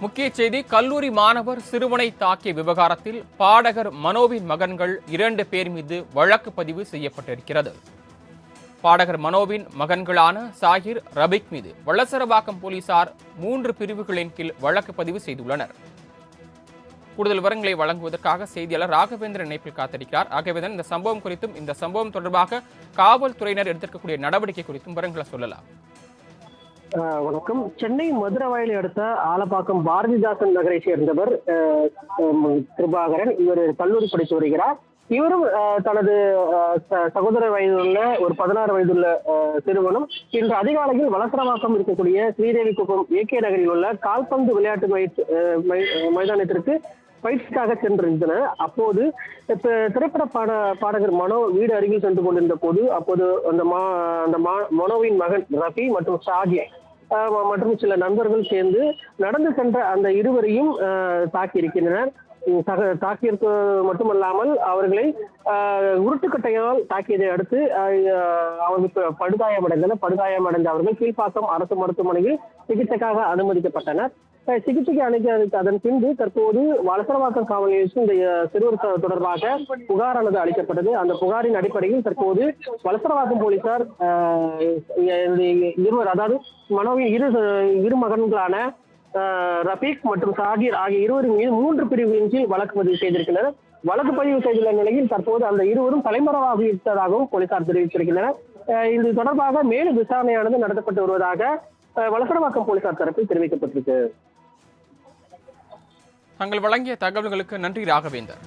முக்கிய செய்தி. கல்லூரி மாணவர் சிறுவனை தாக்கிய விவகாரத்தில் பாடகர் மனோவின் மகன்கள் 2 பேர் மீது வழக்கு பதிவு செய்யப்பட்டிருக்கிறது. பாடகர் மனோவின் மகன்களான சாகிர், ரபிக் மீது வளசரவாக்கம் போலீசார் 3 பிரிவுகளின் கீழ் வழக்கு பதிவு செய்துள்ளனர். கூடுதல் விவரங்களை வழங்குவதற்காக செய்தியாளர் ராகவேந்திரன் இணைப்பில் காத்திருக்கிறார். ராகவேந்திரன், இந்த சம்பவம் குறித்தும் இந்த சம்பவம் தொடர்பாக காவல்துறையினர் எடுத்திருக்கக்கூடிய நடவடிக்கை குறித்தும் விவரங்களை சொல்லலாம். வணக்கம். சென்னை மதுரவாயலை அடுத்த ஆலப்பாக்கம் பாரதிதாசன் நகரை சேர்ந்தவர் கிருபாகரன். இவர் கல்லூரி படித்து வருகிறார். இவரும் தனது சகோதர வயதுள்ள ஒரு 16 வயதுள்ள சிறுவனும் இன்று அதிகாலையில் வளசரவாக்கம் இருக்கக்கூடிய ஸ்ரீதேவி குப்பம் ஏகே நகரில் உள்ள கால்பந்து விளையாட்டு மைதானத்திற்கு பயிற்சிக்காக சென்றிருந்தனர். அப்போது திரைப்பட பாடகர் மனோ வீடு அருகில் சென்று கொண்டிருந்த போது அந்த மனோவின் மகன் ரஃபி மற்றும் ஷாஜி மற்றும் சில நண்பர்கள் சேர்ந்து நடந்து சென்ற அந்த இருவரையும் தாக்கியிருக்கின்றனர். தாக்கியது மட்டுமல்லாமல் அவர்களை உருட்டுக்கட்டையால் தாக்கியதை அடுத்து அவர்களுக்கு படுகாயமடைந்த அவர்கள் கீழ்ப்பாக்கம் அரசு மருத்துவமனையில் சிகிச்சைக்காக அனுமதிக்கப்பட்டனர். சிகிச்சைக்கு அளிக்க அதன் பின்பு தற்போது வளசரவாக்கம் காவல் நிலையத்தில் இந்த சிறுவர் தொடர்பாக புகாரானது அளிக்கப்பட்டது. அந்த புகாரின் அடிப்படையில் தற்போது வளசரவாக்கம் போலீசார் இருவர், அதாவது மனோவின் இரு மகன்களான ரபீக் மற்றும் சாகிர் ஆகிய இருவரின் மீது 3 பிரிவுகளின் கீழ் வழக்கு பதிவு செய்திருக்கின்றனர். வழக்கு பதிவு செய்துள்ள நிலையில் தற்போது அந்த இருவரும் தலைமறைவாக இருப்பதாகவும் போலீசார் தெரிவித்திருக்கின்றனர். இது தொடர்பாக மேலும் விசாரணையானது நடத்தப்பட்டு வருவதாக வளசரவாக்கம் போலீசார் தரப்பில் தெரிவிக்கப்பட்டிருக்கு. தங்கள் வழங்கிய தகவல்களுக்கு நன்றி ராகவேந்தர்.